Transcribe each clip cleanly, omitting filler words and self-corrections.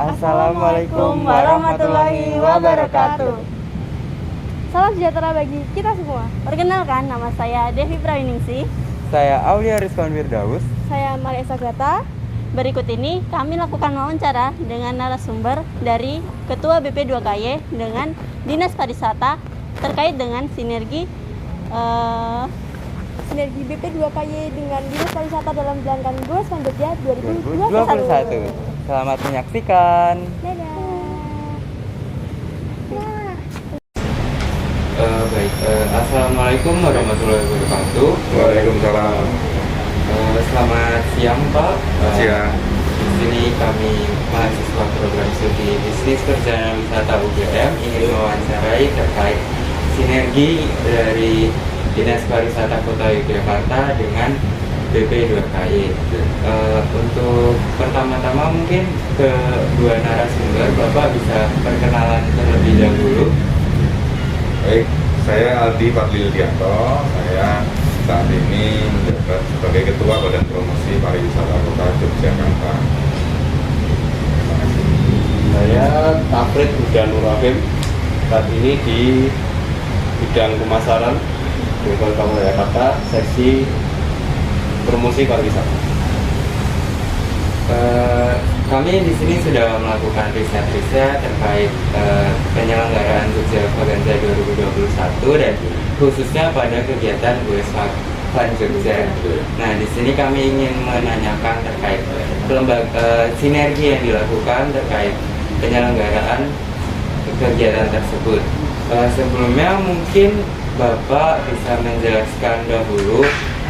Assalamualaikum warahmatullahi wabarakatuh. Salam sejahtera bagi kita semua. Perkenalkan, nama saya Devi Prawiningsih. Saya Aulia Rizwan Firdaus. Saya Maria Sagrata. Berikut ini kami lakukan wawancara dengan narasumber dari Ketua BP2KY dengan Dinas Pariwisata terkait dengan sinergi BP2KY dengan Dinas Pariwisata dalam menjalankan Goes Fund Jogja 2021. Selamat menyaksikan. Dadah. Assalamualaikum warahmatullahi wabarakatuh. Waalaikumsalam. Selamat siang Pak. Siang. Di sini kami mahasiswa program studi bisnis perjalanan wisata UGM ingin mewawancarai terkait sinergi dari Dinas Pariwisata Kota Yogyakarta dengan BP2KY. Untuk pertama-tama mungkin kedua narasumber Bapak bisa perkenalan terlebih dahulu. Baik, saya Aldi Fadlildianto. Saya saat ini menjabat sebagai Ketua Badan Promosi Pariwisata Kota Yogyakarta. Terima kasih. Saya Tafrid Huda Nurrahim, saat ini di bidang pemasaran di Kota Yogyakarta, seksi promosi pariwisata. Kami di sini sudah melakukan riset-riset terkait penyelenggaraan Jogja Vaganza 2021 dan khususnya pada kegiatan Goes Fund Jogja. Nah, di sini kami ingin menanyakan terkait sinergi yang dilakukan terkait penyelenggaraan kegiatan tersebut. Sebelumnya mungkin Bapak bisa menjelaskan dahulu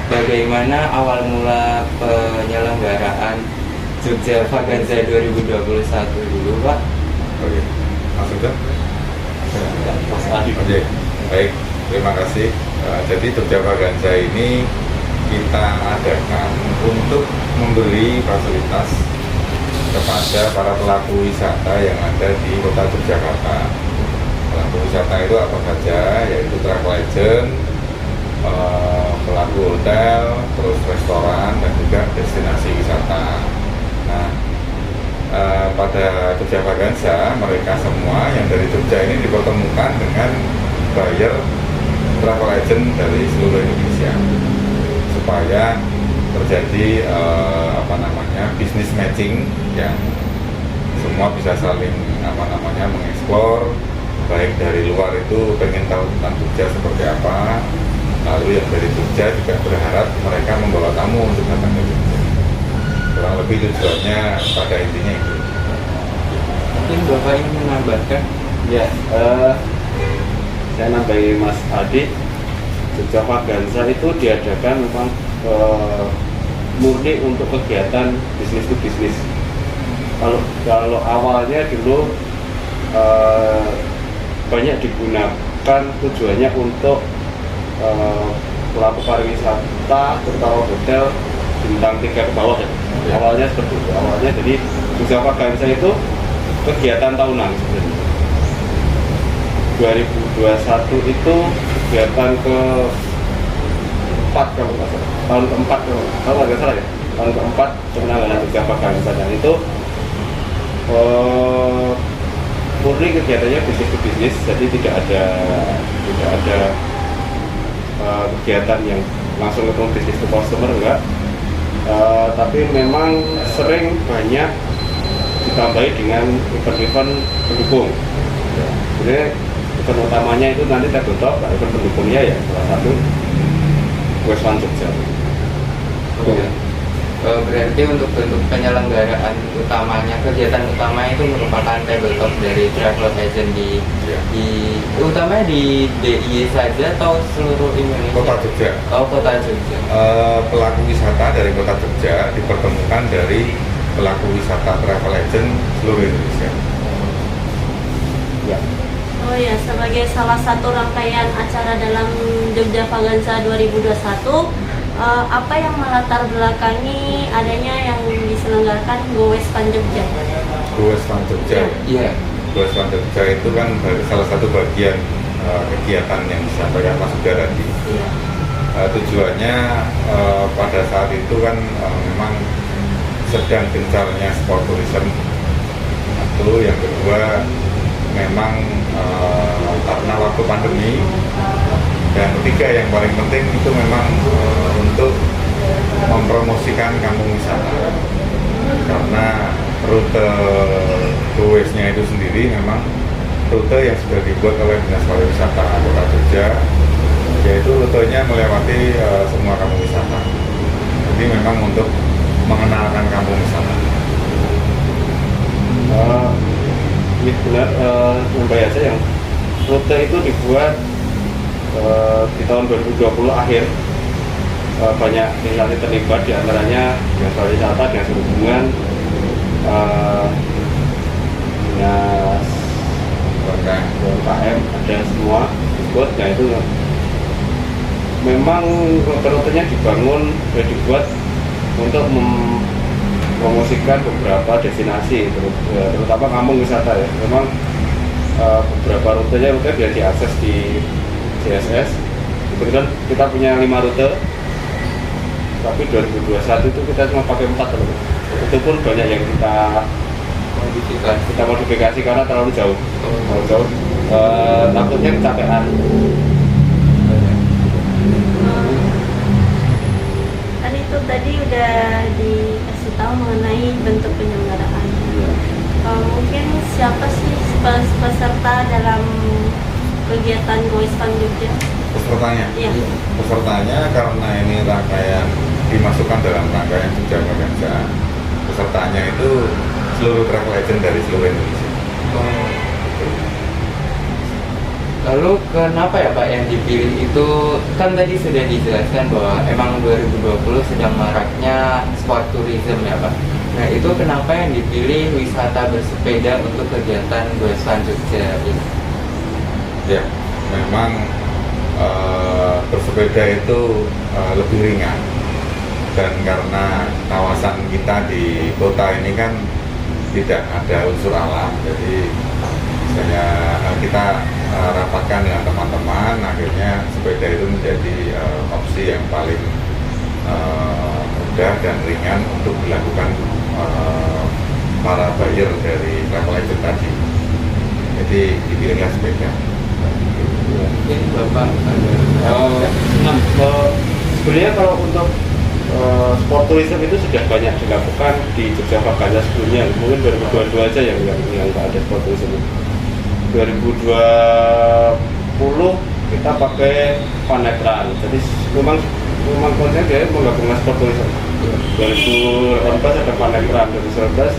bagaimana awal mula penyelenggaraan Jogja Vaganza 2021 dulu, Pak? Oke, maksudnya? Mas Adi. Oke, baik, terima kasih. Jadi Jogja Vaganza ini kita adakan untuk memberi fasilitas kepada para pelaku wisata yang ada di Kota Yogyakarta. Pelaku wisata itu apa saja, yaitu travel agent, pelaku hotel, terus restoran, dan juga destinasi wisata. Nah, pada Jogja Vaganza, mereka semua yang dari Jogja ini dipertemukan dengan buyer travel agent dari seluruh Indonesia supaya terjadi business matching yang semua bisa saling mengeksplor, baik dari luar itu pengen tahu tentang Jogja seperti apa, lalu yang dari Jogja juga berharap mereka membawa tamu untuk datang ke Jogja. Kurang lebih tujuannya pada intinya itu. Mungkin Bapak ingin menambahkan? Ya, saya nambahin Mas Adi. Jogja Vaganza itu diadakan memang murni untuk kegiatan bisnis to bisnis. Kalau awalnya dulu banyak digunakan tujuannya untuk pelaku pariwisata, terutama hotel bintang 3 ke bawah ya. Awalnya seperti itu. Awalnya jadi Jogja Vaganza itu kegiatan tahunan sebenarnya. 2021 itu kegiatan ke-4 kalau nggak salah. Tahun ke-4 kalau nggak salah ya. Tahun ke-4 penanggalan Jogja Vaganza, dan itu murni kegiatannya bisnis to bisnis, jadi tidak ada kegiatan yang langsung ketemu bisnis to customer, enggak. Tapi memang sering banyak ditambahi dengan event-event pendukung. Jadi event utamanya itu nanti tertutup, event pendukungnya ya salah satu Goes Fund Jogja. Berarti untuk bentuk penyelenggaraan utamanya, kegiatan utama itu merupakan tabletop dari travel agent utamanya di DIY saja atau seluruh Indonesia? Kota Jogja. Oh, Kota Jogja. Pelaku wisata dari Kota Jogja dipertemukan dari pelaku wisata travel agent seluruh Indonesia. Ya. Oh ya, sebagai salah satu rangkaian acara dalam Jogja Vaganza 2021, apa yang melatar belakangi adanya yang diselenggarakan Goes Fund Jogja? Goes Fund Jogja. Iya. Goes Fund Jogja itu kan salah satu bagian kegiatan yang disampaikan Mas Huda tadi. Iya. Tujuannya pada saat itu kan memang sedang gencarnya sport tourism satu, yang kedua memang karena waktu pandemi, dan ketiga yang paling penting itu memang untuk mempromosikan kampung wisata, karena rute GoWays-nya itu sendiri memang rute yang sudah dibuat oleh Dinas Pariwisata Kota Jogja, yaitu rutenya melewati semua kampung wisata. Jadi memang untuk mengenalkan kampung wisata. Iya benar, sampai aja yang rute itu dibuat di tahun 2020 akhir. Banyak instansi terlibat, diantaranya Dinas Pariwisata, Dinas Perhubungan, Dinas UMKM, ada semua dibuat. Nah itu memang rute-rutenya dibangun dan dibuat untuk mempromosikan beberapa destinasi, terutama kampung wisata ya. Memang beberapa rutenya bisa diakses di CSS. Kemudian kita punya 5 rute, tapi 2021 itu kita cuma pakai 4 rute. Itu pun banyak yang kita modifikasi karena terlalu jauh. Takutnya kecapean. Kan itu tadi udah dikasih tahu mengenai bentuk penyelenggaraan. Mungkin siapa sih peserta dalam kegiatan Goes Fun Jogja? Pesertanya? Iya. Pesertanya karena ini rangkaian dimasukkan dalam rangkaian Jogja Vaganza. Pesertanya itu seluruh travel agent dari seluruh Indonesia. Lalu kenapa ya Pak yang dipilih itu, kan tadi sudah dijelaskan bahwa emang 2020 sedang maraknya sport tourism ya Pak. Nah itu kenapa yang dipilih wisata bersepeda untuk kegiatan Goes Fun Jogja ini? Ya, memang bersepeda itu lebih ringan, dan karena kawasan kita di kota ini kan tidak ada unsur alam, jadi kita rapatkan dengan teman-teman, akhirnya sepeda itu menjadi opsi yang paling mudah dan ringan untuk dilakukan para buyer dari travel agent tadi. Jadi dipilihlah sepeda. Mungkin Bapak ada Sebenarnya kalau untuk sport tourism itu sudah banyak dilakukan di Jogja Vaganza sebelumnya. Mungkin 2022 aja yang nggak ada sport tourism. 2020 kita pakai Panetran. Jadi memang konsepnya dia menggabungkan sport tourism. 2018 ada Panetran, 2019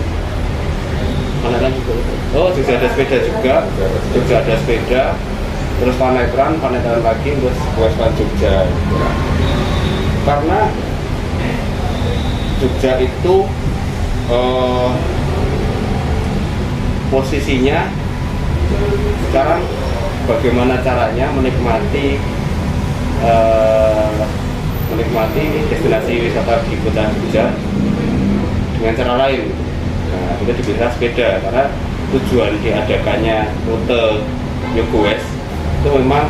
Panetran juga. Oh, Jogja ada sepeda juga. Jogja ada sepeda. Terus Panetran lagi, terus Goes Fun Jogja. Karena Jogja itu posisinya sekarang bagaimana caranya menikmati destinasi wisata di kota Jogja dengan cara lain. Nah, kita dipilih sepeda karena tujuan diadakannya rute Goes itu memang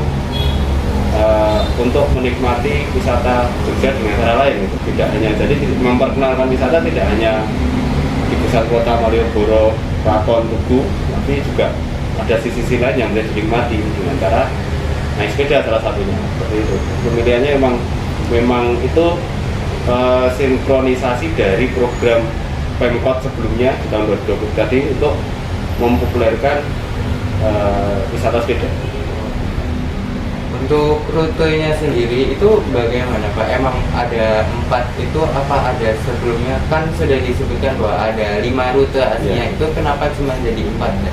untuk menikmati wisata Jogja dengan cara lain. Tidak hanya jadi memperkenalkan wisata tidak hanya di pusat kota Malioboro, Kraton, Tugu, tapi juga ada sisi lain yang bisa dinikmati dengan cara naik sepeda salah satunya. Seperti itu. Pemilihannya memang itu sinkronisasi dari program Pemkot sebelumnya di tahun 2020 tadi untuk mempopulerkan wisata sepeda. Untuk rutenya sendiri itu bagaimana Pak? Emang ada 4 itu apa ada sebelumnya? Kan sudah disebutkan bahwa ada 5 rute aslinya, itu kenapa cuma jadi 4 ya?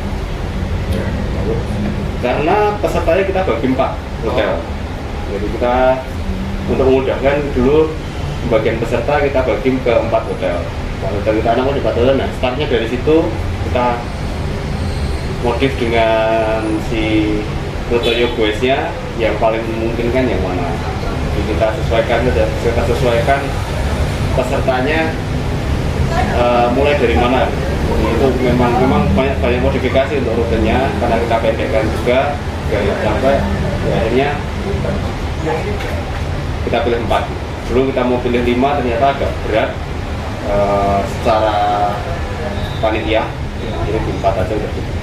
Karena pesertanya kita bagi 4 hotel. Jadi kita untuk memudahkan dulu bagian peserta kita bagi ke 4 hotel. Kalau hotel kita anak di 4 hotel, nah startnya dari situ kita modif dengan si rute Goes-nya yang paling memungkinkan yang mana. Jadi kita sesuaikan pesertanya mulai dari mana. Itu memang banyak modifikasi untuk rutenya karena kita pendekkan juga gaya sampai akhirnya kita pilih 4. Dulu kita mau pilih 5 ternyata agak berat secara panitia Ini di 4 aja udah cukup.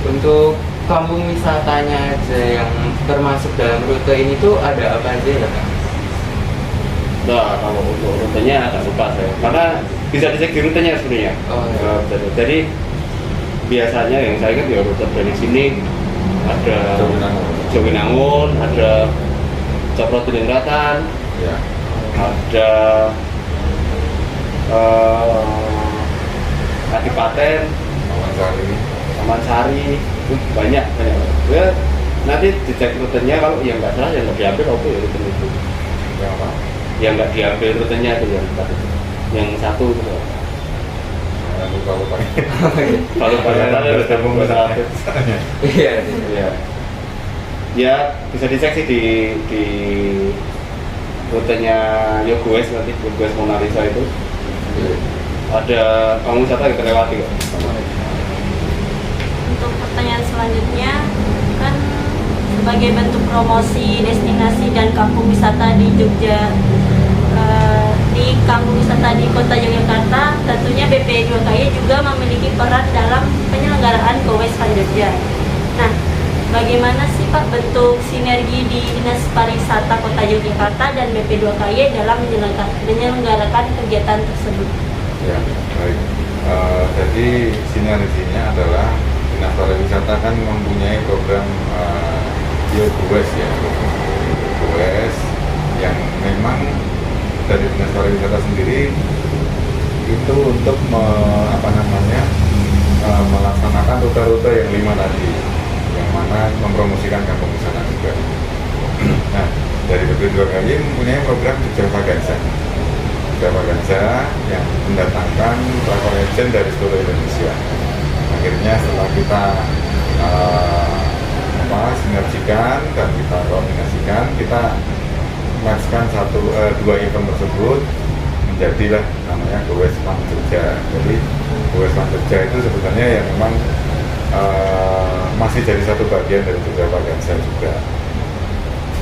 Untuk kampung wisatanya aja yang termasuk dalam rute ini tuh ada apa aja ya Kak? Nah, kalau untuk rutenya agak lupa saya, karena bisa dicek di rutenya sebenarnya. Oh, iya. Jadi biasanya yang saya ingat ya rute dari sini ada Jowinangun, ada Cokrotiningrat, Ya. ada Kadipaten, Taman-Sari. Taman Sari, banyak. Ya, nanti dicek rutenya, kalau yang nggak salah yang nggak diambil apa ya rute itu. Yang apa? Yang nggak diambil rutenya itu yang satu itu. Lupa-lupa. Kalau pada Terus ada beberapa. Iya. Ya. Ya bisa dicek sih di rutenya Yogo West nanti, Yogo West Mona Lisa itu ada kampung wisata kita lewati kok. Untuk pertanyaan selanjutnya, kan sebagai bentuk promosi destinasi dan kampung wisata di Jogja, di kampung wisata di Kota Yogyakarta, tentunya BP2KY juga memiliki peran dalam penyelenggaraan Go West Fun Jogja. Nah, bagaimana sih Pak bentuk sinergi di Dinas Pariwisata Kota Yogyakarta dan BP2KY dalam menyelenggarakan kegiatan tersebut? Ya, baik. Jadi sinerginya adalah Dinas Pariwisata kan mempunyai program Yogo West ya, Yogo West yang memang dari Dinas Pariwisata sendiri itu untuk melaksanakan rute-rute yang 5 tadi, yang mana mempromosikan kampung wisata juga. Nah, dari BP2KY mempunyai program Jogja Vaganza. Jogja Vaganza yang mendatangkan travel agent dari seluruh Indonesia. Akhirnya setelah kita sinergikan dan kita koordinasikan, kita melaksanakan dua event tersebut menjadilah namanya Go West Fun Jogja. Jadi Go West Fun Jogja itu sebenarnya yang memang masih jadi satu bagian dari Jogja Vaganza juga,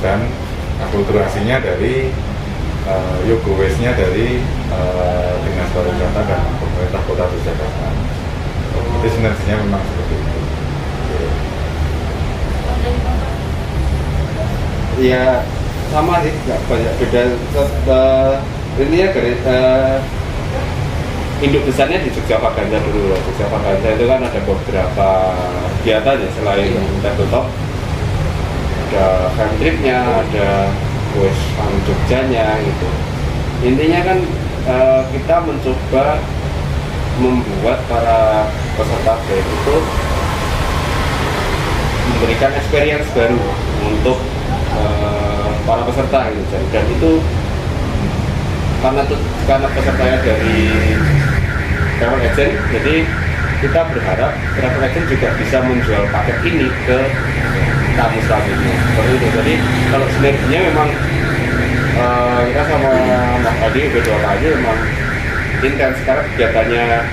dan akulturasinya dari Yogo West-nya dari Dinas Pariwisata dan pemerintah Kota Yogyakarta. Jadi sinerginya memang seperti itu. Ya sama sih, nggak banyak beda. Ini ya induk besarnya di Jogja Vaganza dulu. Jogja Vaganza itu kan ada beberapa kegiatan ya, selain tabletop, ada fan tripnya, ada West Fun Jogjanya gitu. Intinya kan kita mencoba membuat para peserta brand itu memberikan experience baru untuk para peserta gitu. Dan itu karena pesertanya dari travel agent, jadi kita berharap travel agent juga bisa menjual paket ini ke tamu-tamunya seperti itu. Jadi kalau sinerginya memang kita sama Mas Adi B2KY memang intens, karena kegiatannya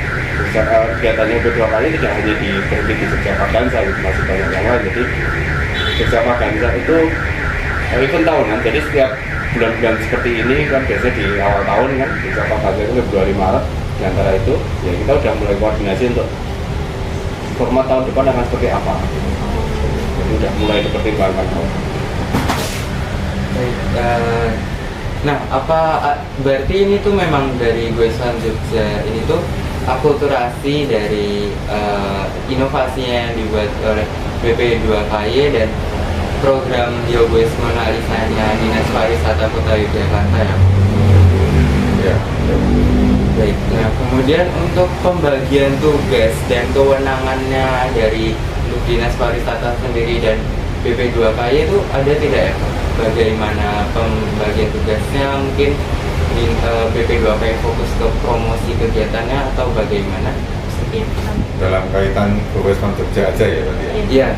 B2KY tidak hanya berhenti di Jogja Vaganza, masih banyak yang lain. Jadi Jogja Vaganza itu event tahunan, jadi setiap bulan-bulan seperti ini kan biasanya di awal tahun kan Jogja Vaganza itu Februari Maret, di antara itu ya kita udah mulai koordinasi untuk format tahun depan akan seperti apa. Jadi udah mulai dipertimbangkan. Baik, nah berarti ini tuh memang dari Go West Fun Jogja ini tuh akulturasi dari inovasinya yang dibuat oleh BP2KY dan program Yogo West Mona Lisa-nya Dinas Pariwisata Kota Yogyakarta ya. Ya. Baik, nah kemudian untuk pembagian tugas dan kewenangannya dari Dinas Pariwisata sendiri dan BP2KY itu ada tidak ya? Bagaimana pembagian tugasnya? Mungkin BP2KY fokus ke promosi kegiatannya atau bagaimana? Ya, Dalam kaitan Go West Fun Jogja aja ya berarti ya? Iya.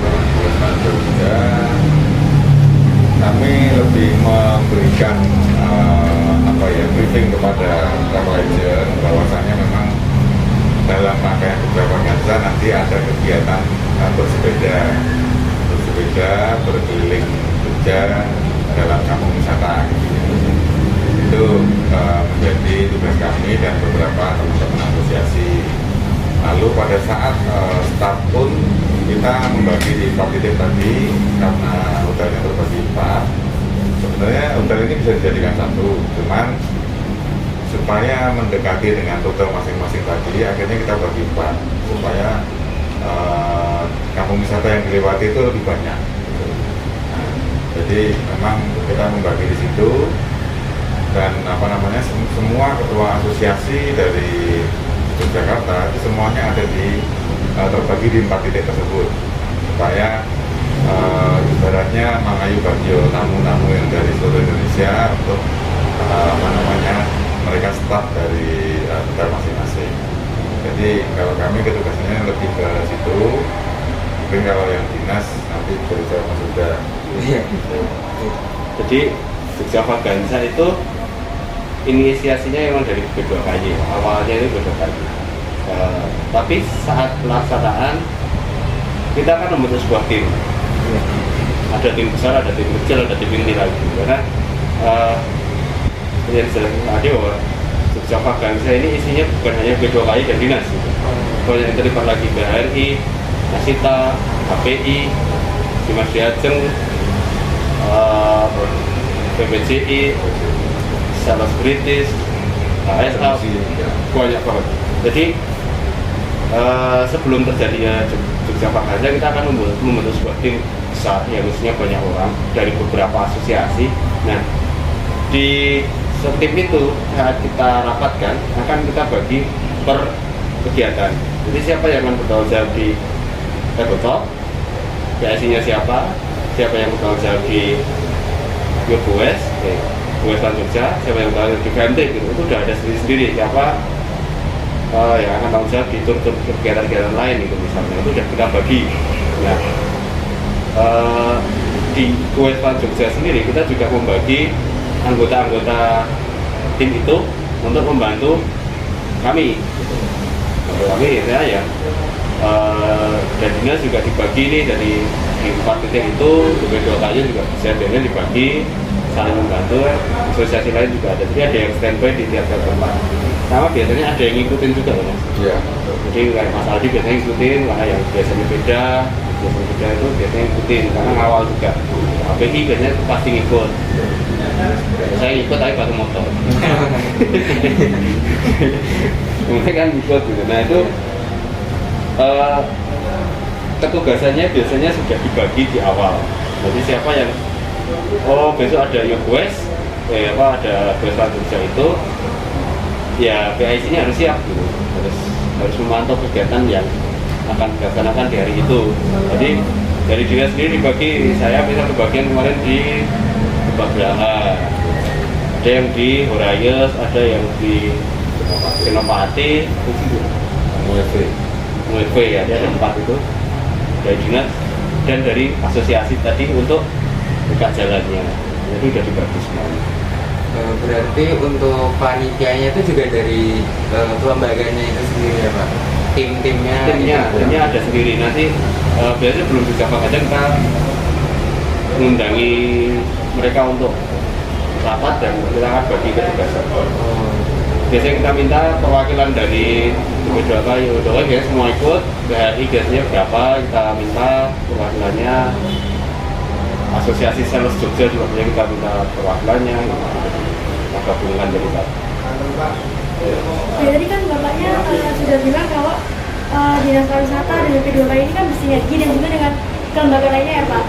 Go West Fun Jogja, kami lebih memberikan briefing kepada travel agent bahwasanya memang dalam rangkaian Jogja Vaganza nanti ada kegiatan bersepeda berkeliling Jogja dalam kampung wisata gitu. itu menjadi tugas kami dan beberapa teman-teman asosiasi. Lalu pada saat start pun kita membagi di 4 titik tadi karena hotelnya terbagi 4. Sebenarnya hotel ini bisa dijadikan satu, cuman supaya mendekati dengan rute masing-masing tadi, akhirnya kita bagi 4 supaya kampung wisata yang dilewati itu lebih banyak. Nah, jadi memang kita membagi di situ dan semua ketua asosiasi dari Yogyakarta itu semuanya ada terbagi di 4 titik tersebut supaya ibaratnya mengayu bagi tamu-tamu yang dari seluruh Indonesia untuk mereka start dari hotel masing-masing. Jadi kalau kami ketugasannya lebih ke situ, mungkin kalau yang dinas nanti berbicara Mas Huda. Jadi Jogja Vaganza itu inisiasinya memang dari B2KY, awalnya itu B2KY. Tapi saat pelaksanaan kita kan membentuk sebuah tim. Ada tim besar, ada tim kecil, ada tim inti lagi. Karena yang tadi bahwa Jogja Vaganza ini isinya bukan hanya B2KY dan dinas. Banyak yang terlibat lagi BHRI, Asita, KPI, Dimas Diajeng, PPCI, Salas British, ASA, banyak banget. Jadi sebelum terjadinya Jogja Vaganza kita akan membentuk sebuah tim besar yang isinya banyak orang dari beberapa asosiasi. Nah, di tim itu saat kita rapatkan akan kita bagi per kegiatan. Jadi siapa yang akan bertanggung jawab di Tabletop, PSI-nya siapa yang bertanggung jawab di Yogyakarta, Westland Jogja, siapa yang bertanggung jawab di VMT gitu. Itu udah ada sendiri siapa yang akan tanggung jawab di tur-tur kegiatan-kegiatan lain itu misalnya, itu sudah kita bagi. Nah, di Westland Jogja sendiri kita juga membagi anggota-anggota tim itu untuk membantu kami. Kami ya dan dinas juga dibagi nih dari di 4 titik itu, B2KY juga bisa dibagi saling membantu. Asosiasi lain juga ada, jadi ada yang standby di tiap-tiap tempat. Sama biasanya ada yang ngikutin juga ya Mas. Iya. Jadi kayak Mas Aldi biasanya ngikutin, karena yang biasanya beda itu biasanya ngikutin karena ngawal juga. API biasanya pasti ngikut. Saya ikut tapi pakai motor. Mereka kan ikut gitu. Nah itu ketugasannya biasanya sudah dibagi di awal. Jadi siapa yang besok ada Yogyakarta, ada Westland Jogja itu, ya PIC-nya harus siap gitu. Harus memantau kegiatan yang akan dilaksanakan di hari itu. Jadi dari dinas sendiri dibagi, saya bisa kebagian kemarin di Belaha, ada yang di Horayes, ada yang di Senopati, MUEV ya, ada 4 itu dari dinas dan dari asosiasi tadi untuk buka jalannya. Itu sudah dibagi semuanya. Berarti untuk panitianya itu juga dari kelembaganya itu sendiri ya Pak? Timnya ada sendiri. Nanti biasanya belum Jogja Vaganza kita mengundangi mereka untuk rapat dan kita akan bagi ketugasan. Biasanya kita minta perwakilan dari B2KY biasanya semua ikut. BHRI biasanya berapa kita minta perwakilannya. Asosiasi Sales Jogja juga punya, kita minta perwakilannya. Kita gabungan dari Pak. Ya, tadi kan Bapaknya sudah bilang kalau Dinas Pariwisata dan B2KY ini kan bersinergi dan juga dengan kelembagaan lainnya ya Pak.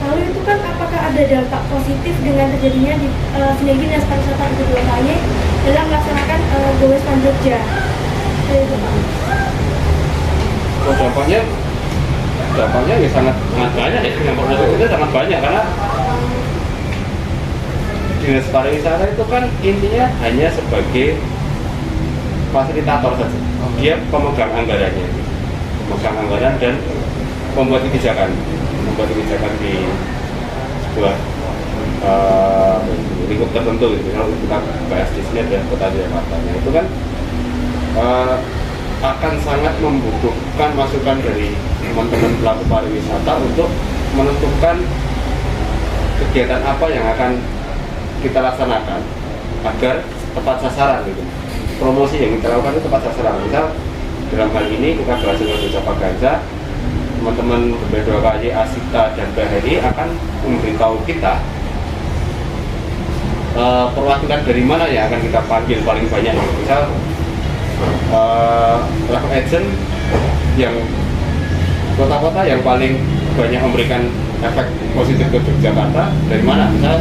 Lalu itu kan apakah ada dampak positif dengan terjadinya sinergi Dinas Pariwisata dan B2KY dalam melaksanakan Go Westland Jogja? Itu Pak. Oh, dampaknya ya sangat banyak ya, dampak positifnya sangat banyak karena Dinas Pariwisata itu kan intinya hanya sebagai fasilitator saja. Dia pemegang anggarannya, pemegang anggaran dan membuat kebijakan di sebuah lingkup tertentu gitu. Kalau kita bahas di sini ada kota Jakarta, itu kan akan sangat membutuhkan masukan dari teman-teman pelaku pariwisata untuk menentukan kegiatan apa yang akan kita laksanakan agar tepat sasaran gitu. Promosi yang kita lakukan itu tepat sasaran. Misal dalam hal ini kita berhasil dengan Jogja Vaganza, teman-teman B2KY, Asita dan BHRI akan memberitahu kita perwakilan dari mana yang akan kita panggil paling banyak. Misal travel agent yang kota-kota yang paling banyak memberikan efek positif ke Yogyakarta dari mana? Misal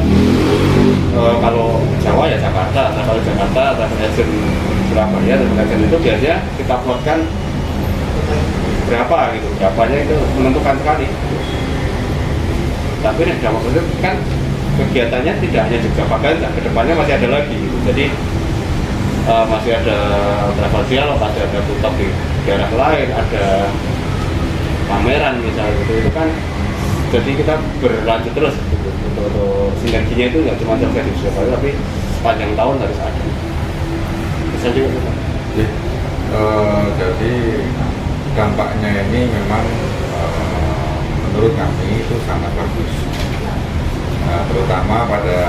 kalau Jawa ya Jakarta, nah kalau Jakarta travel agent Surabaya, travel agent itu biasanya kita plotkan berapa gitu, berapanya itu menentukan sekali. Tapi nih dalam waktu itu kan kegiatannya tidak hanya Jogja Vaganza, kedepannya masih ada lagi gitu. Jadi masih ada travel dialog, ada rooftop di daerah lain, ada pameran misalnya gitu. Itu kan jadi kita berlanjut terus gitu. Untuk sinerginya itu nggak cuma selesai di Surabaya, tapi sepanjang tahun harus ada. Bisa juga gitu. Jadi dampaknya ini memang menurut kami itu sangat bagus, terutama pada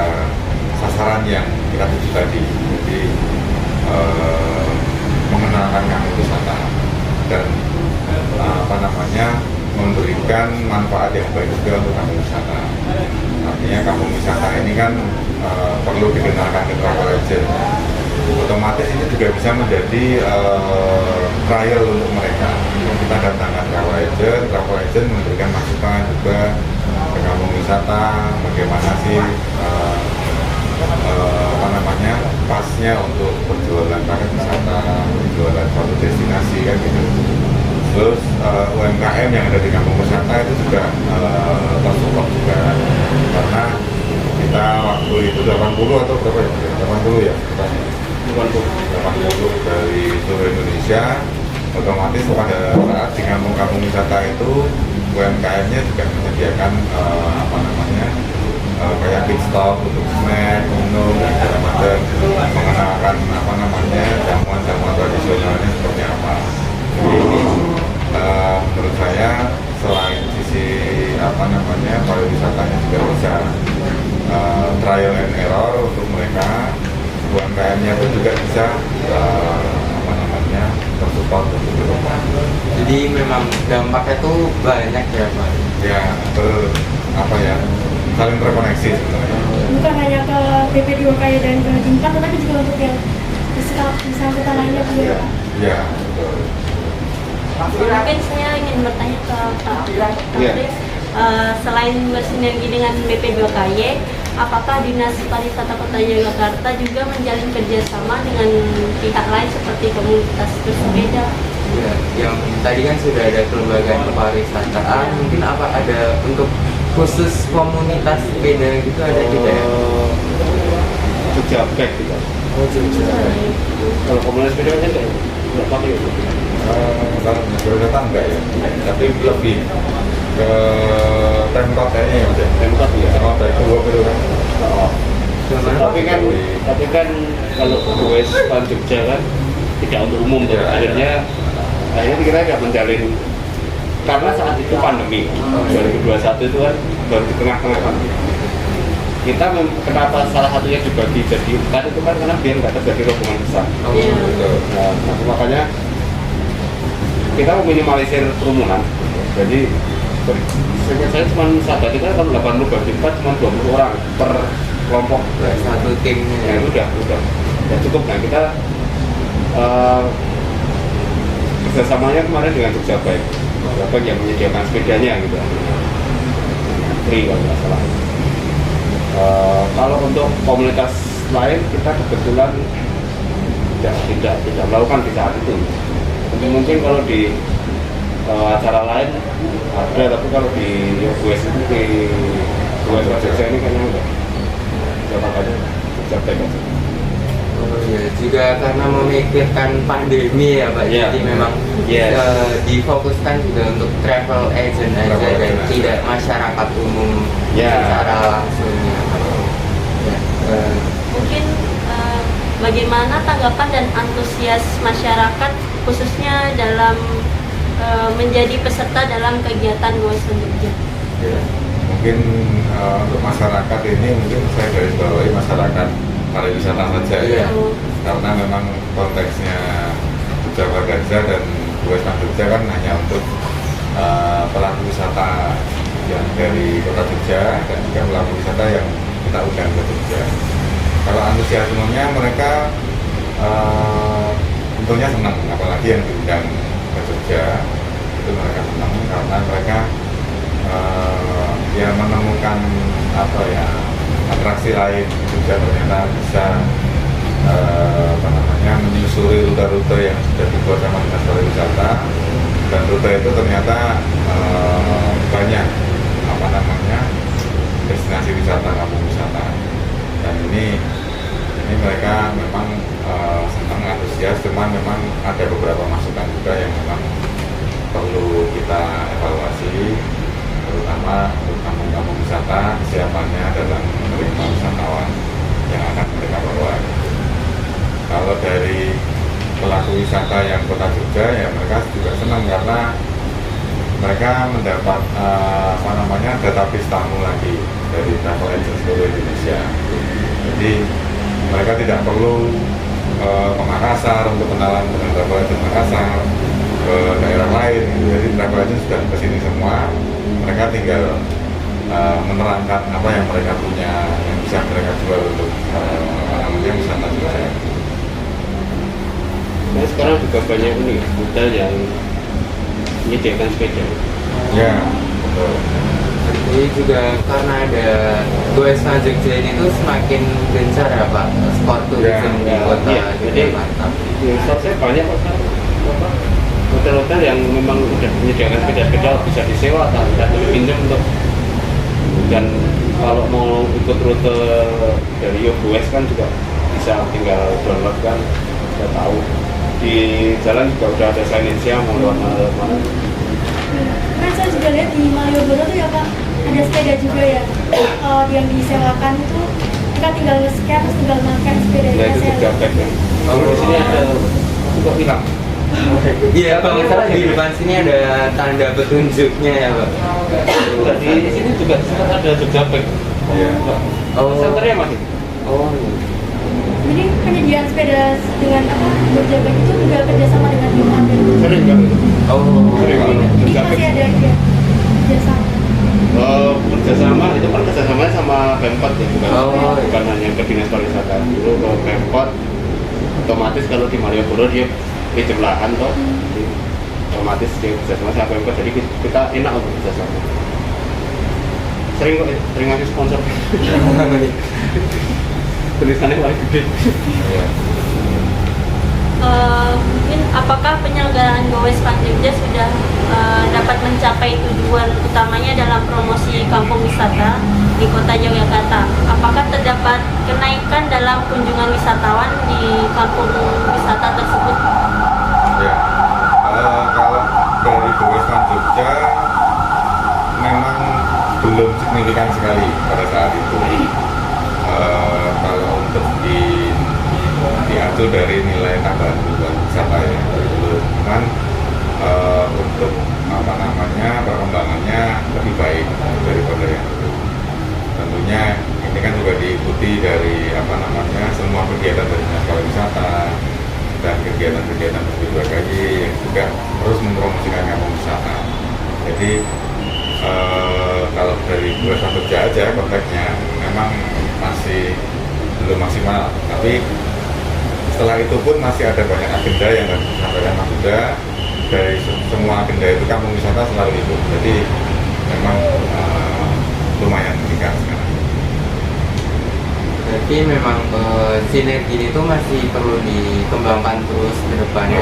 sasaran yang kita tuju tadi. Jadi mengenalkan kampung wisata dan memberikan manfaat yang baik juga untuk kampung wisata. Artinya kampung wisata ini kan perlu dikenalkan ke travel agent. Otomatis ini juga bisa menjadi trial untuk mereka. Kita datangkan travel agent memberikan masukan juga ke kampung wisata, bagaimana sih pasnya untuk berjualan paket wisata, berjualan suatu destinasi kan gitu. Terus UMKM yang ada di kampung wisata itu juga tersupport juga, karena kita waktu itu 80 atau berapa ya? 80 ya, 80 dari seluruh Indonesia. Otomatis pada saat di kampung-kampung wisata itu UMKM-nya juga menyediakan kayak pit stop untuk snack, minum dan segala macam, mengenalkan jamuan-jamuan tradisionalnya seperti apa. Jadi ini menurut saya selain sisi pariwisatanya juga bisa trial and error untuk mereka, UMKM-nya pun juga bisa tersupport untuk ke depan. Jadi memang dampaknya itu banyak ya Pak? Ya, saling terkoneksi sebenarnya. Bukan hanya ke BP2KY dan ke Jimpan, tapi juga untuk yang bersangkutan lainnya juga. Iya, betul. Mungkin saya ingin bertanya ke Pak Kris, selain bersinergi dengan BP2KY, apakah Dinas Pariwisata Kota Yogyakarta juga menjalin kerjasama dengan pihak lain seperti komunitas bersepeda? Ya, yang tadi kan sudah ada kelembagaan kepariwisataan, mungkin apa ada untuk khusus komunitas sepeda gitu ada tidak ya? Jogja Back gitu. Oh, Jogja. Kalau komunitas sepeda aja nggak pakai itu. Kalau berwisata enggak ya, tapi lebih ke Pemkot kayaknya ya Mas ya. Pemkot ya. Sama baik kedua itu kan. Tapi kan kalau Wes Pan Jogja kan tidak untuk umum tuh. Akhirnya kita nggak menjalin, karena saat itu pandemi 2021 itu kan baru di tengah-tengah pandemi. Kita kenapa salah satunya dibagi jadi 4 itu kan karena biar nggak terjadi rombongan besar. Nah, makanya kita meminimalisir kerumunan. Jadi seingat saya cuma sahabat kita kalau 80 bagi 4 cuma 20 orang per kelompok. Satu timnya. Ya udah cukup. Nah kita kerjasamanya kemarin dengan Jogja Baik yang menyediakan sepedanya gitu, free kalau nggak salah. Kalau untuk komunitas lain kita kebetulan tidak melakukan di saat itu. Mungkin kalau di acara lain ada, tapi kalau di US itu di US Jogja ini kayaknya enggak. Coba aja Jogja Baik aja. Oh ya, juga karena memikirkan pandemi ya Pak, jadi memang difokuskan juga untuk travel agent aja dan tidak masyarakat umum secara langsungnya. Mungkin bagaimana tanggapan dan antusias masyarakat khususnya dalam menjadi peserta dalam kegiatan Goes Jogja? Ya, mungkin untuk masyarakat ini mungkin saya garis bawahi masyarakat pariwisata saja ya. Iya. Karena memang konteksnya Jogja Vaganza dan Westman Jogja kan hanya untuk pelaku wisata yang dari kota Jogja dan juga pelaku wisata yang kita undang ke Jogja. Kalau antusiasmenya mereka tentunya senang, apalagi yang diundang ke Jogja itu mereka senang karena mereka ya menemukan apa ya atraksi lain. Jogja ternyata bisa menyusuri rute-rute yang sudah dibuat sama dinas pariwisata, dan rute itu ternyata banyak destinasi wisata, kampung wisata, dan ini mereka memang senang, antusias. Cuman memang ada beberapa masukan juga yang memang perlu kita evaluasi, terutama untuk kampung-kampung wisata, kesiapannya dalam menerima wisatawan yang akan mereka bawa. Kalau dari pelaku wisata yang kota Jogja ya mereka juga senang karena mereka mendapat database tamu lagi dari travel agent seluruh Indonesia. Jadi mereka tidak perlu ke Makassar untuk kenalan dengan travel agent Makassar, ke daerah lain. Jadi travel agent sudah kesini semua. Mereka tinggal menerangkan apa yang mereka punya yang bisa mereka jual untuk wisata Jogja. Nah, sekarang juga banyak ini hotel yang menyediakan sepeda. Ya, betul. Jadi juga karena ada Westman Jogja ini tuh semakin gencar ya Pak, sport tourism di kota iya. Jogja Jadi mantap. di resort saya banyak kok sekarang hotel-hotel yang memang udah menyediakan sepeda-sepeda bisa disewa atau bisa dipinjam untuk, dan kalau mau ikut rute dari Yogo West kan juga bisa tinggal download kan, udah tahu di jalan juga udah ada signage-nya mau lewat mana. Kan saya juga lihat di Malioboro tuh ya Pak, ada sepeda juga ya yang disewakan itu kita tinggal nge-scan terus tinggal makan sepedanya. Nah itu juga baik kan. Kalau di sini ada juga hilang. Iya, kalau nggak salah di depan sini ada tanda petunjuknya ya Pak. Di sini juga sempat ada Jogja Bike. Iya. Oh. Senternya masih. Oh, Jadi penyediaan sepeda dengan Jogja Bike itu juga kerjasama dengan Yuman dan Sering kan? oh, Sering kan? jadi Jogja masih Bike. ada ya kerjasama. Kerjasama itu kan kerjasamanya sama Pemkot ya, bukan Oh, hanya ke dinas pariwisata. Dulu ke Pemkot, otomatis kalau di Malioboro dia pinjam lahan toh, jadi otomatis dia kerjasama sama Pemkot, jadi kita enak untuk kerjasama. Sering kok, sering ngasih sponsor. Tulisannya paling gede. Iya. Mungkin apakah penyelenggaraan Go Westman Jogja sudah dapat mencapai tujuan utamanya dalam promosi kampung wisata di kota Yogyakarta? Apakah terdapat kenaikan dalam kunjungan wisatawan di kampung wisata tersebut? Ya, kalau dari Westman Jogja memang belum signifikan sekali pada saat itu. Kalau untuk diatur dari nilai tambahan tujuan wisata ya, cuman untuk perkembangannya lebih baik daripada yang dulu. Tentunya ini kan juga diikuti dari semua kegiatan dari dinas pariwisata dan kegiatan-kegiatan BPKJ yang juga terus mempromosikan kampung wisata. Jadi kalau dari Westman Jogja aja konteksnya memang masih belum maksimal, tapi setelah itu pun masih ada banyak agenda yang harus disampaikan Mas Huda. Dari semua agenda itu kampung wisata selalu ikut, jadi memang lumayan meningkat sekarang. Berarti memang sinergi itu masih perlu dikembangkan terus ke depannya.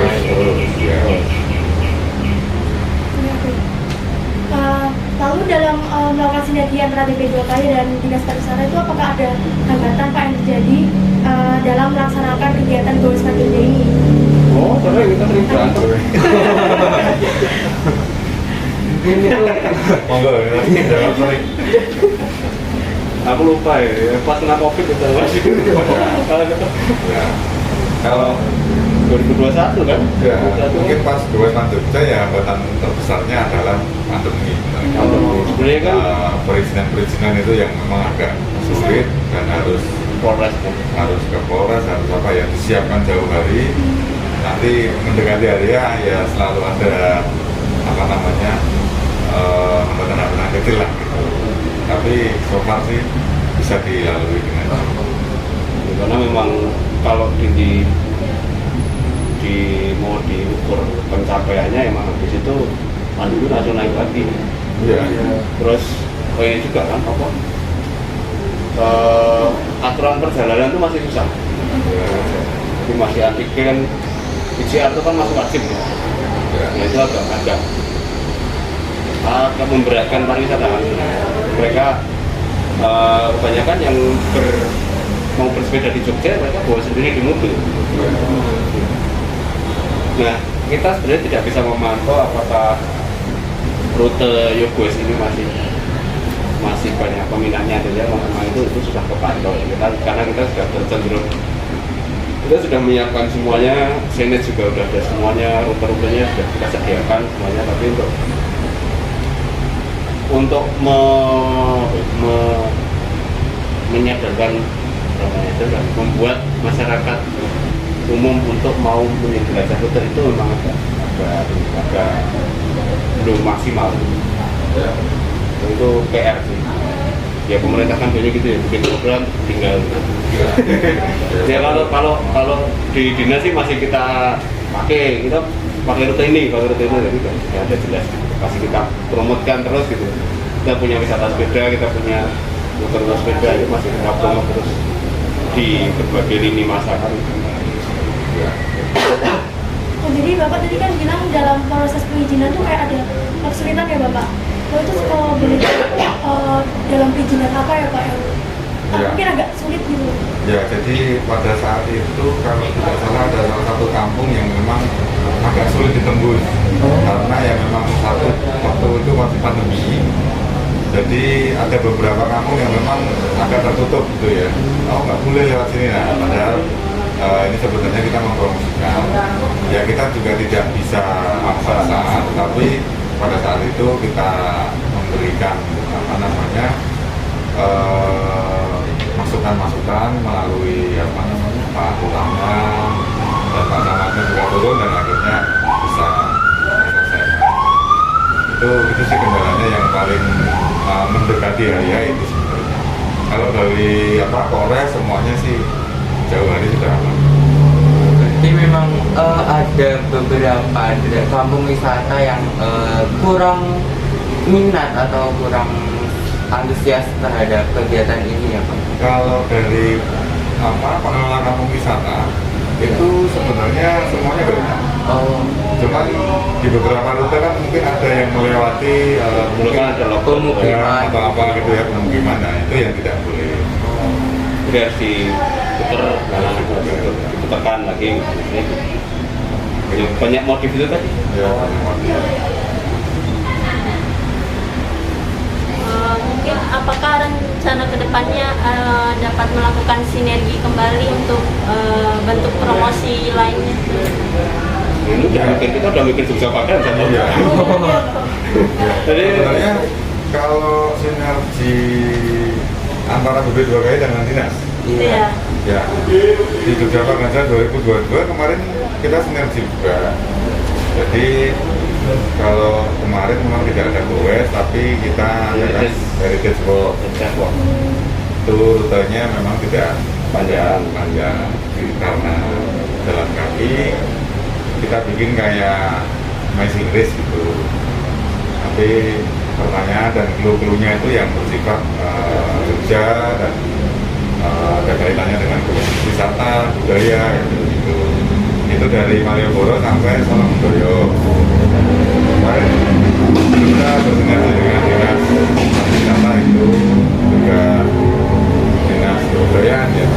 Ya. Lalu dalam melakukan sinergi antara BP2KY dan Dinas Pariwisata itu apakah ada hambatan Pak yang terjadi dalam melaksanakan kegiatan Go Westman Jogja ini? Oh, sering kita sering berantem. Monggo, jawab sering. Aku lupa ya, pas kena COVID itu masih. Ya. Kalau 2021 kan? ya, mungkin pas Westman Jogja ya hambatan terbesarnya adalah pandemi. Sebenarnya kan perizinan-perizinan itu yang memang agak sulit dan harus Polres kan. Harus ke Polres, harus apa ya, disiapkan jauh hari. Nanti mendekati hari ya selalu ada apa namanya hambatan-hambatan kecil lah gitu. Tapi so far sih bisa dilalui dengan Karena memang kalau mau diukur pencapaiannya emang habis itu pandemi langsung naik lagi. ya. Terus ini juga kan apa aturan perjalanan itu masih susah. Jadi masih antigen, PCR itu kan masih wajib ya. Ya itu agak memberatkan pariwisata. Mereka kebanyakan yang mau bersepeda di Jogja mereka bawa sendiri di mobil. Nah, kita sebenarnya tidak bisa memantau apakah rute Yogyakarta ini masih banyak peminatnya atau ya, memang itu sudah kepantau ya. Karena kita sudah bercenderung, kita sudah menyiapkan semuanya, Senet juga sudah ada semuanya, rute-rutenya sudah kita sediakan semuanya, tapi untuk menyadarkan membuat masyarakat umum untuk mau menjelajah rute itu memang agak belum maksimal. Itu PR sih. Ya pemerintah kan banyak gitu ya, bikin program tinggal. Ya kalau di dinas sih masih kita pakai rute ini, jadi ya ada jelas. Masih kita promotkan terus gitu. Kita punya wisata sepeda, kita punya rute sepeda itu masih kita promot terus di berbagai lini masa kan. Oh, jadi Bapak tadi kan bilang dalam proses perizinan tuh kayak ada kesulitan ya Bapak. Kalau itu boleh dalam perizinan apa ya Pak yang mungkin agak sulit gitu? Ya, jadi pada saat itu kalau tidak salah ada salah satu kampung yang memang agak sulit ditembus karena ya memang waktu itu masih pandemi. Jadi ada beberapa kampung yang memang agak tertutup gitu ya. Oh nggak boleh lewat sini, nah padahal ini sebenarnya kita mempromosikan. Ya kita juga tidak bisa maksa saat, tapi pada saat itu kita memberikan apa namanya masukan-masukan melalui apa namanya Pak Lurahnya dan Pak Camatnya juga turun dan akhirnya bisa selesaikan. Itu sih kendalanya yang paling mendekati ya itu sebenarnya. Kalau dari Polres semuanya sih jauh hari sudah aman. Jadi memang ada beberapa kampung wisata yang kurang minat atau kurang antusias terhadap kegiatan ini ya Pak? Kalau dari pengelola kampung wisata itu sebenarnya semuanya banyak. Cuman di beberapa rute kan mungkin ada yang melewati mungkin ada pemukiman atau apa gitu ya, pemukiman. Nah itu yang tidak boleh. Jadi harus diputarkan lagi. Banyak motif itu tadi. Ya, banyak motif. Mungkin apakah rencana kedepannya dapat melakukan sinergi kembali untuk bentuk promosi lainnya? Ini kita udah mikir Jogja pakai kan? Iya. Jadi Sebenarnya kalau sinergi antara BB2KI dengan dinas, Iya. ya di Jogja Pagansa 2022 kemarin kita sinergi juga. Jadi kalau kemarin memang tidak ada goes, tapi kita adakan heritage walk. Itu rutenya memang tidak panjang karena jalan kaki. Kita bikin kayak Amazing Race gitu. Tapi pertanyaan dan clue-cluenya itu yang bersifat Jogja dan ada kaitannya dengan wisata, budaya gitu. Itu dari Malioboro sampai Solomundoyo. Kemarin kita bersinergi dengan dinas wisata itu juga dinas kebudayaan ya.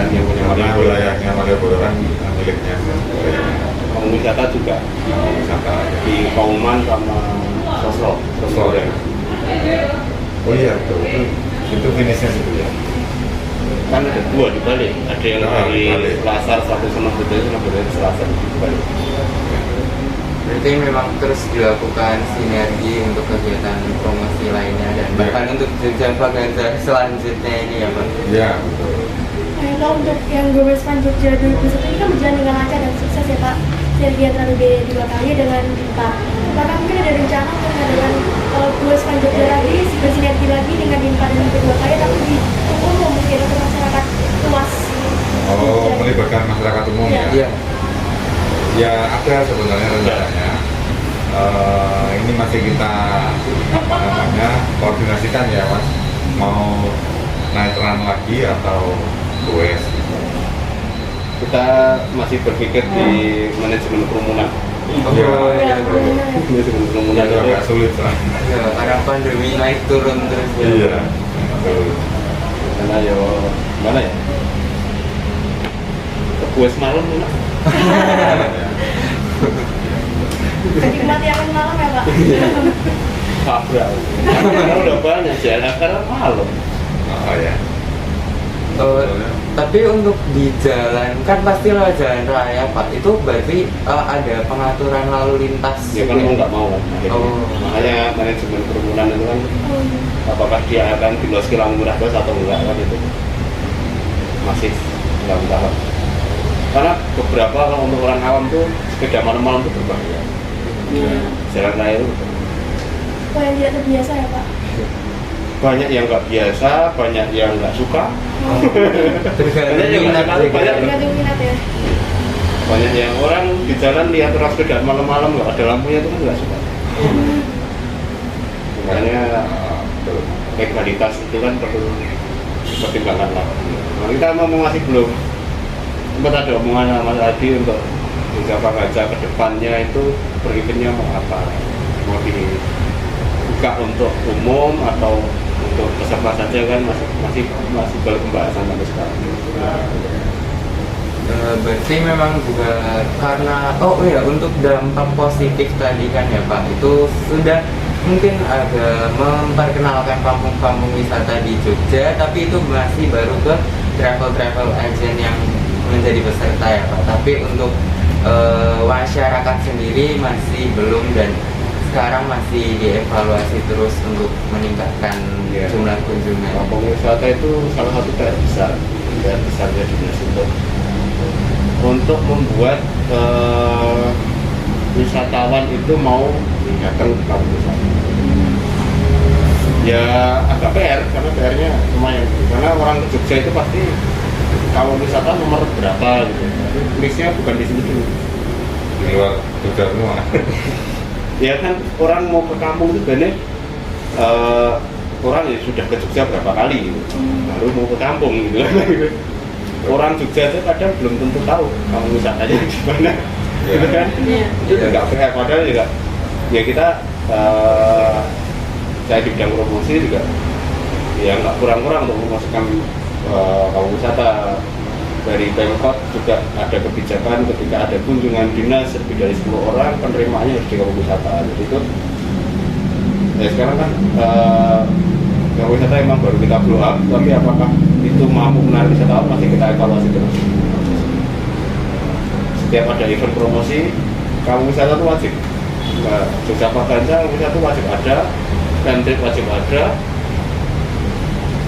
yang punya Karena wilayahnya Malioboro kan miliknya wisata juga wisata di Kauman sama Sosro. ya. Oh iya betul. Itu finishnya situ ya. Kan ada dua di Bali, ada yang Nah, dari di Bali. Selasar satu sama Budaya Selasar di Bali. Berarti memang terus dilakukan sinergi untuk kegiatan promosi lainnya dan bahkan untuk Jogja Vaganza selanjutnya ini ya Pak. Ya, betul. Nah, kalau untuk yang Gowes Fund Jogja 2021 ini kan berjalan dengan lancar dan sukses ya Pak. Sinergi antara BPDUAKY dengan IMPA. Apakah mungkin ada rencana untuk mengadakan Gowes Fund Jogja lagi, bersinergi lagi dengan IMPA dan BPDUAKY tapi di umum mungkin untuk masyarakat luas? Oh, melibatkan masyarakat umum ya? Iya. Ya ada sebenarnya rencananya. Ini masih kita koordinasikan ya Mas. Mau naik run lagi atau goes? Kita masih berpikir di manajemen kerumunan. Oh iya. Manajemen kerumunan Ya, itu itu agak sulit lah. Ya, karena pandemi naik turun terus. ya. Iya. Betul. karena yo mana ya? Kue semalam enak. Menikmati akan malam ya Pak? Kabrak. Karena udah banyak jalan karena malam. Oh ya. Tapi untuk di jalan kan pasti lewat jalan raya Pak. Itu berarti ada pengaturan lalu lintas. Ya kan mau nggak mau kan. Akhirnya. Oh. Makanya manajemen kerumunan itu kan apakah dia akan dilos kilang murah bos atau enggak kan itu masih dalam tahap. Karena beberapa kalau untuk orang awam tuh sepeda malam-malam itu berbahaya. Jalan raya itu Oh yang tidak terbiasa ya Pak? banyak yang nggak biasa, banyak yang nggak suka, Tergantung banyak yang minat nggak suka, juga. Tergantung minat ya? banyak yang orang di jalan lihat orang sepeda malam-malam nggak ada lampunya itu kan nggak suka. Makanya legalitas itu kan perlu dipertimbangkan lah. Nah, kita masih belum sempat ada omongan sama Mas Adi untuk Jogja Vaganza ke depannya itu berikutnya mau apa, mau dibuka untuk umum atau untuk peserta saja kan masih belum pembahasan sampai sekarang. Berarti memang juga karena untuk dampak positif tadi kan ya Pak, itu sudah mungkin agak memperkenalkan kampung-kampung wisata di Jogja, tapi itu masih baru ke travel agent yang menjadi peserta ya Pak. Tapi untuk masyarakat sendiri masih belum dan sekarang masih dievaluasi terus untuk meningkatkan jumlah kunjungan. Kampung wisata itu salah satu PR besarnya dinas untuk membuat wisatawan itu mau datang ke kampung wisata. Ya agak PR karena PR-nya lumayan. Karena orang ke Jogja itu pasti kampung wisata nomor berapa gitu. Listnya bukan di sini dulu. Di luar Jogja semua. Ya kan orang mau ke kampung itu bener orang ya sudah ke Jogja berapa kali gitu. Baru mau ke kampung gitu. Orang Jogja itu kadang belum tentu tahu kampung wisatanya di mana. Ya. Gitu kan? Iya. Itu enggak fair padahal juga ya kita saya di bidang promosi juga ya nggak kurang-kurang untuk memasukkan kampung wisata. Dari Pemkot juga ada kebijakan ketika ada kunjungan dinas lebih dari 10 orang penerimaannya harus di kampung wisata. Jadi itu ya sekarang kan kampung wisata emang baru kita blow up, tapi apakah itu mampu menarik wisatawan masih kita evaluasi terus. Setiap ada event promosi kampung wisata itu wajib. Jogja Vaganza kampung wisata itu wajib ada, Pemtrip wajib ada,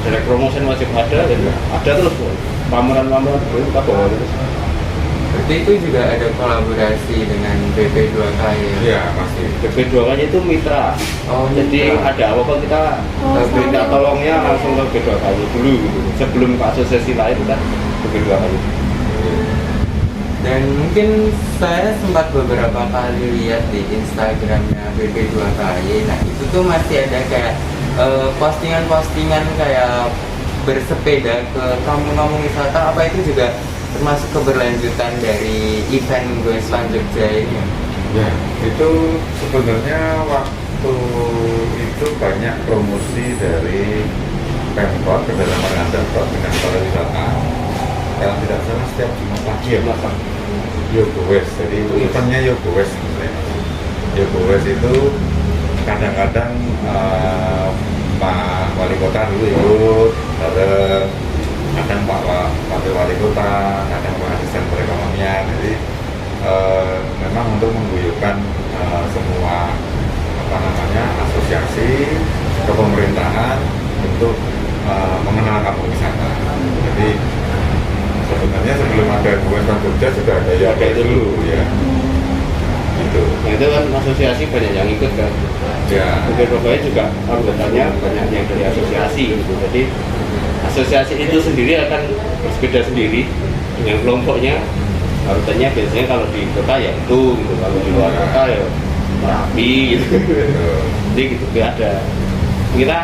direct promotion wajib ada, jadi ada terus pameran-pameran kita bawa terus. Berarti itu juga ada kolaborasi dengan BP2KY. Iya, pasti. BP2KY itu mitra. Oh, Jadi mitra. ada apa-apa kita minta tolongnya langsung ke BP2KY dulu gitu. Sebelum ke asosiasi lain kan BP2KY. Dan mungkin saya sempat beberapa kali lihat di Instagramnya BP2KY. Nah itu tuh masih ada kayak postingan-postingan kayak bersepeda ke kampung-kampung wisata. Apa itu juga termasuk keberlanjutan dari event Gowes Fund Jogja ini? Ya, itu sebenarnya waktu itu banyak promosi dari Pemkot kerjasama dengan Pemkot dengan pariwisata. Kalau tidak salah setiap Jumat pagi ya Mas. Yo Gowes, jadi itu eventnya Yo Gowes. Yo Gowes itu kadang-kadang Pak Wali Kota dulu ikut, kadang Pak Wakil Wali Kota, kadang Pak Asisten Perekonomian. Jadi memang untuk mengguyurkan asosiasi banyak yang ikut kan. Ya. Mungkin Surabaya juga anggotanya banyak yang dari asosiasi gitu. Jadi asosiasi itu sendiri akan berbeda sendiri dengan kelompoknya. Rutenya biasanya kalau di kota ya itu gitu, kalau di luar kota ya Merapi gitu. Jadi gitu ada. Kita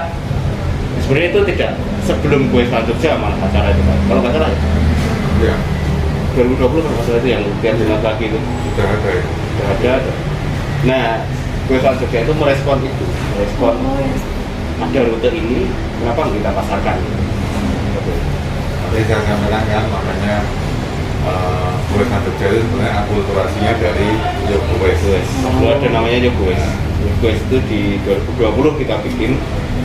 sebenarnya itu tidak sebelum gue Fun Jogja malah acara itu kan. Kalau nggak salah ya. Ya. 2020 kan masalah itu yang tiap Jumat pagi itu Sudah ada ya. sudah ada. Nah, gue Fun Jogja itu merespon Oh, ya. ada rute ini, kenapa nggak kita pasarkan? Tadi saya sampaikan kan, makanya Gue Jogja itu sebenarnya akulturasinya dari Yogoes. Lalu ada namanya Yogoes. Yogoes itu di 2020 kita bikin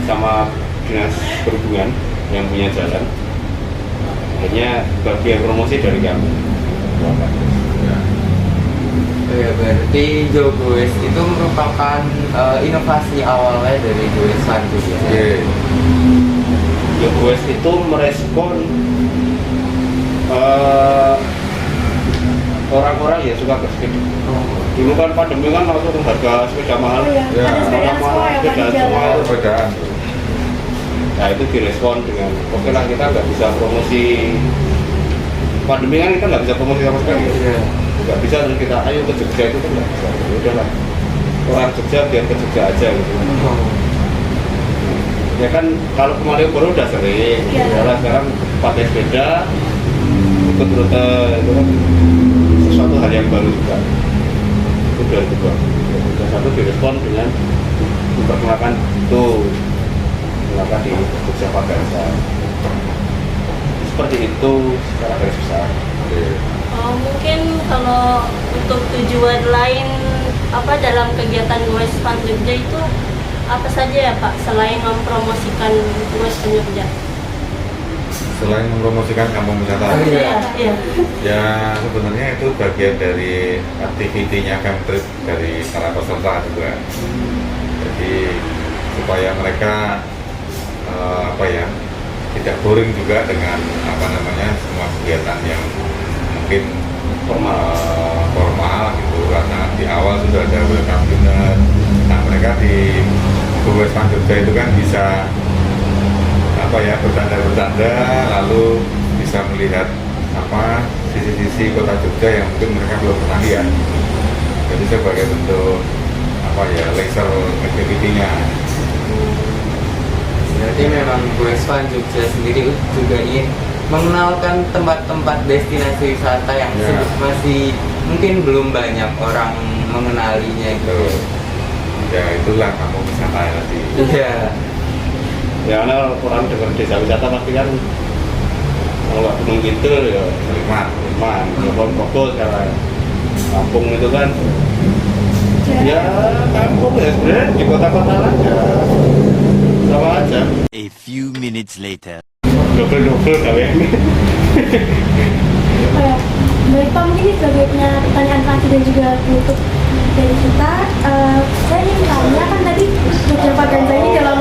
sama dinas perhubungan yang punya jalan. Akhirnya bagian promosi dari kami. Ya, berarti Yogoes itu merupakan inovasi awalnya dari Goes Fun Jogja. Oke. Yogoes itu merespon orang-orang yang suka bersepeda. Dulu kan pandemi kan langsung harga sepeda mahal. Oh, iya. Ya, Ada sepeda semua ya Pak di sepeda jalan. semua. Sepedaan. Nah itu direspon dengan oke lah kita nggak bisa promosi pandemi kan kita nggak bisa promosi sama sekali. Iya. Nggak bisa terus kita ayo ke Jogja itu kan nggak bisa. Ya udahlah orang Jogja biar ke Jogja aja gitu. Ya kan kalau ke Malioboro udah sering. Iya. Udahlah sekarang pakai sepeda ikut rute itu kan sesuatu hal yang baru juga. Itu dari kedua. Yang satu direspon dengan memperkenalkan itu mengapa di Jogja Vaganza. Seperti itu secara garis besar. Mungkin kalau untuk tujuan lain apa dalam kegiatan Goes Fun Jogja itu apa saja ya Pak selain mempromosikan Goes Fun Jogja? Selain mempromosikan kampung wisata, Iya. Iya. ya sebenarnya itu bagian dari aktivitinya Camtrip dari para peserta juga. Jadi supaya mereka tidak boring juga dengan semua kegiatan yang mungkin formal gitu, karena di awal sudah ada welcome dinner. Nah mereka di Goes Fun Jogja itu kan bisa bercanda-bercanda, lalu bisa melihat sisi-sisi kota Jogja yang mungkin mereka belum pernah lihat. Jadi sebagai bentuk leisure activity-nya. Berarti memang Goes Fun Jogja sendiri juga ingin mengenalkan tempat-tempat destinasi wisata yang Ya. masih mungkin belum banyak orang mengenalinya gitu. Ya itulah kampung wisata tadi. Iya. Ya karena orang dengar desa wisata pasti kan kalau nggak Gunung Kidul ya Seliman. Pohon Progo sekarang kampung itu kan ya kampung ya sebenarnya di kota-kota aja sama aja. A few minutes later. Double kalian. Baik Pak, mungkin ini sebagai pertanyaan terakhir dan juga penutup dari kita, saya ingin tanya kan tadi Jogja Vaganza ini dalam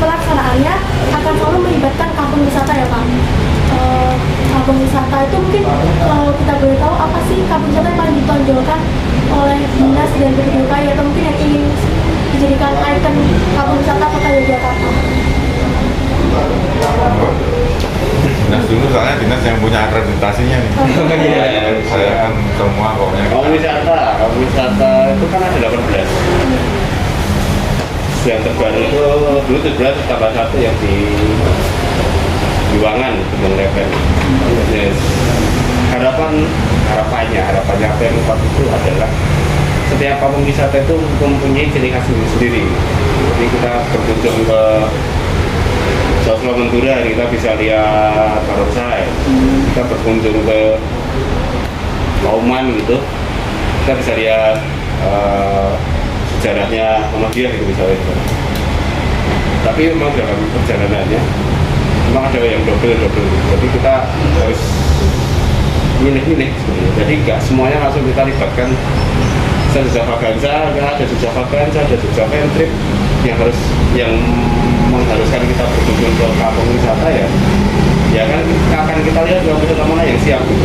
pelaksanaannya akan selalu melibatkan kampung wisata ya Pak. Kampung wisata itu mungkin kalau kita boleh tahu apa sih kampung wisata yang paling ditonjolkan oleh dinas dan BPDKI atau mungkin yang ingin dijadikan ikon kampung wisata kota Yogyakarta? Dinas dulu soalnya dinas yang punya akreditasinya nih. Saya kan semua pokoknya. Kampung wisata itu kan ada 18. Yang terbaru itu dulu 17 tambah 1 yang di Juwangan Gunung Lepen. Yes. Harapannya apa yang kuat itu adalah setiap kampung wisata itu mempunyai ciri khas sendiri. Jadi kita berkunjung ke Sosro Mentura, kita bisa lihat barongsai. Kita berkunjung ke Lauman gitu, kita bisa lihat sejarahnya Muhammadiyah gitu misalnya. Tapi memang dalam perjalanannya memang ada yang double. Jadi kita harus milih-milih sebenarnya. Jadi nggak semuanya langsung kita libatkan. Jogja Vaganza, ada Jogja Vaganza, ada Jogja Camtrip yang mengharuskan kita berkunjung ke kampung wisata ya kan akan kita lihat wisata mana yang siap gitu.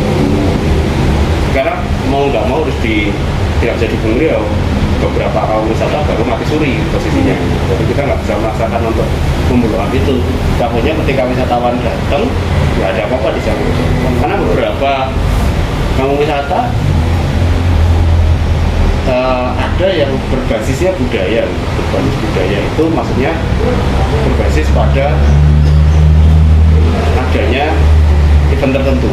Karena mau nggak mau tidak bisa dipungkiri ya beberapa kaum wisata baru mati suri posisinya. Jadi kita nggak bisa melaksanakan untuk pembunuhan itu. Takutnya ketika wisatawan datang nggak ada apa-apa di sana. Karena beberapa kaum wisata ada yang berbasisnya budaya. Berbasis budaya itu maksudnya berbasis pada adanya event tertentu.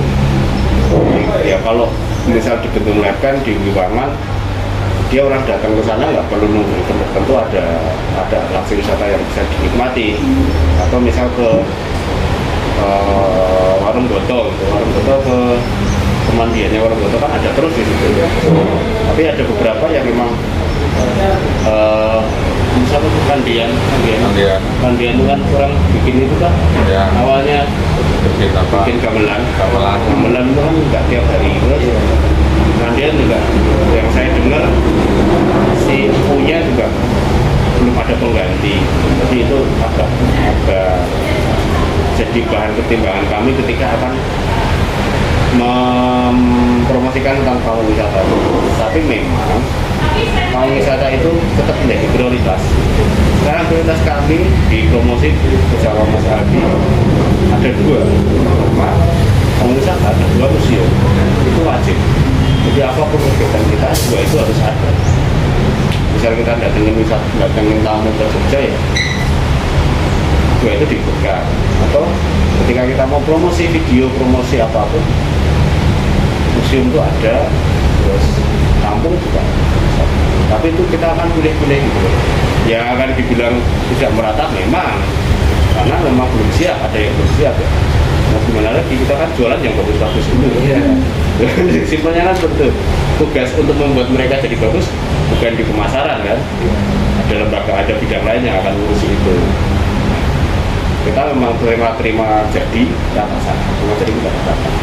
Ya kalau misal di Bentung Lerkan, di Wiwangan, dia orang datang ke sana nggak perlu nunggu event tertentu, ada atraksi wisata yang bisa dinikmati. Atau misal ke Warung Goto, ke pemandiannya Warung Goto kan ada terus di situ. Tapi ada beberapa yang memang misalnya Kandian itu kan orang bikin itu kan Ya. awalnya bikin gamelan itu kan nggak tiap hari. Terus Kandian juga yang saya dengar si punya juga belum ada pengganti. Jadi itu agak jadi bahan pertimbangan kami ketika akan mempromosikan tentang kaum wisata. Tapi memang kaum wisata itu tetap menjadi prioritas. Sekarang prioritas kami di promosi bersama Mas Adi ada dua. Pertama, kaum wisata ada dua museum, itu wajib. Jadi apapun kegiatan kita dua itu harus ada. Misal kita datengin tamu ke Jogja ya, dua itu dibuka. Atau ketika kita mau promosi video, promosi apapun, museum itu ada, terus kampung juga. Tapi itu kita akan pilih-pilih gitu. Yang akan dibilang tidak merata memang, karena memang belum siap, ada yang belum siap ya. Nah gimana lagi, kita kan jualan yang bagus-bagus dulu. Simpelnya kan betul. Tugas untuk membuat mereka jadi bagus bukan di pemasaran kan. Ada lembaga, ada bidang lain yang akan ngurusi itu. Kita memang terima jadi kita pasang, cuma jadi kita pasang.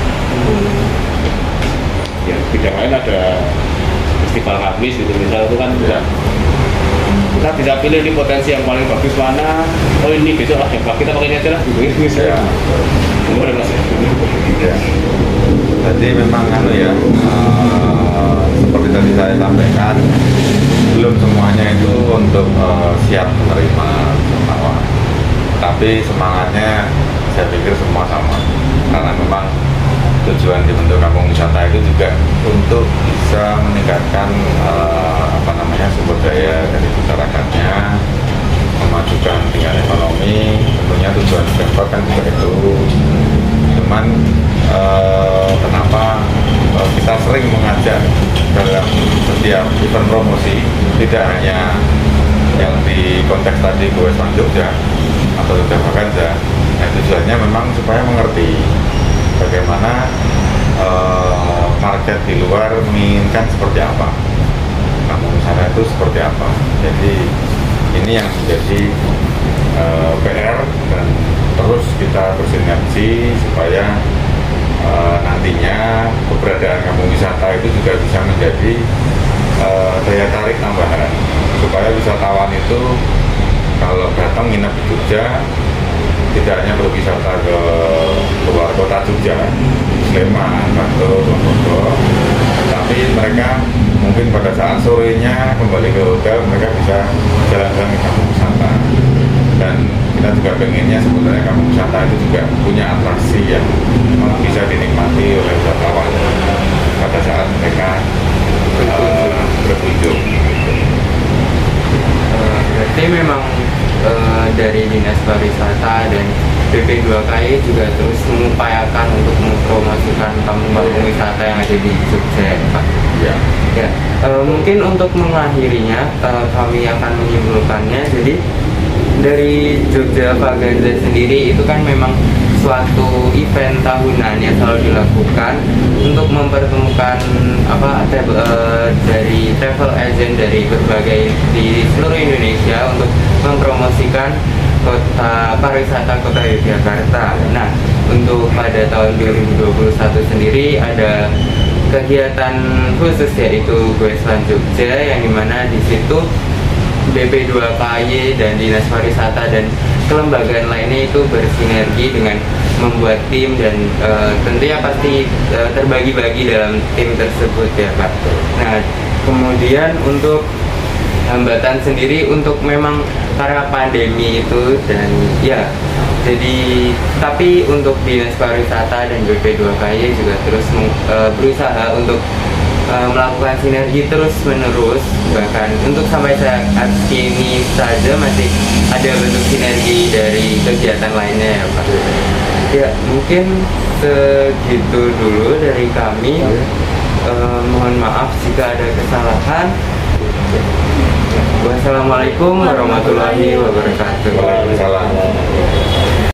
Ya bidang lain ada festival Kamis gitu misal, itu kan juga kita bisa pilih ini potensi yang paling bagus mana. Oh ini besok lah kita pakai ini aja lah gitu misalnya. Boleh Mas. Ya. Jadi memang seperti tadi saya sampaikan, belum semuanya itu untuk siap menerima wisatawan. Tapi semangatnya saya pikir semua sama, karena memang tujuan dibentuk kampung wisata itu juga untuk bisa meningkatkan sumber daya dari masyarakatnya, memajukan tingkat ekonomi. Tentunya tujuan Pemkot kan juga itu. Cuman kenapa kita sering mengajak dalam setiap event promosi, tidak hanya yang di konteks tadi Goes Van Jogja atau Jogja Vaganza, tujuannya memang supaya mengerti bagaimana market di luar menginginkan seperti apa, kampung wisata itu seperti apa. Jadi ini yang menjadi PR, dan terus kita bersinergi supaya nantinya keberadaan kampung wisata itu juga bisa menjadi daya tarik tambahan, supaya wisatawan itu kalau datang nginep di Jogja tidak hanya berwisata ke luar kota Jogja, Sleman, Batu, Lombok, tapi mereka mungkin pada saat sorenya kembali ke hotel mereka bisa jalan-jalan ke kampung wisata. Dan kita juga pengennya sebenarnya kampung wisata itu juga punya atraksi yang bisa dinikmati oleh wisatawan pada saat mereka berkunjung. Berarti memang dari Dinas Pariwisata dan BP2KI juga terus mengupayakan untuk mempromosikan kampung-kampung wisata yang ada di Jogja, Pak. Ya. Ya, mungkin untuk mengakhirinya kami akan menyimpulkannya. Jadi dari Jogja Vaganza sendiri itu kan memang suatu event tahunan yang selalu dilakukan untuk mempertemukan dari travel agent dari berbagai di seluruh Indonesia untuk mempromosikan kota pariwisata kota Yogyakarta. Nah, untuk pada tahun 2021 sendiri ada kegiatan khusus yaitu Goes Van Jogja, yang dimana di situ BP2KY dan Dinas Pariwisata dan kelembagaan lainnya itu bersinergi dengan membuat tim, dan tentunya pasti terbagi-bagi dalam tim tersebut ya Pak. Nah kemudian untuk hambatan sendiri untuk memang karena pandemi itu dan ya jadi tapi untuk Dinas Pariwisata dan BP2KY juga terus berusaha untuk melakukan sinergi terus menerus, bahkan untuk sampai saat ini saja masih ada bentuk sinergi dari kegiatan lainnya ya Pak. Ya mungkin segitu dulu dari kami. Mohon maaf jika ada kesalahan. Wassalamualaikum warahmatullahi wabarakatuh. Waalaikumsalam.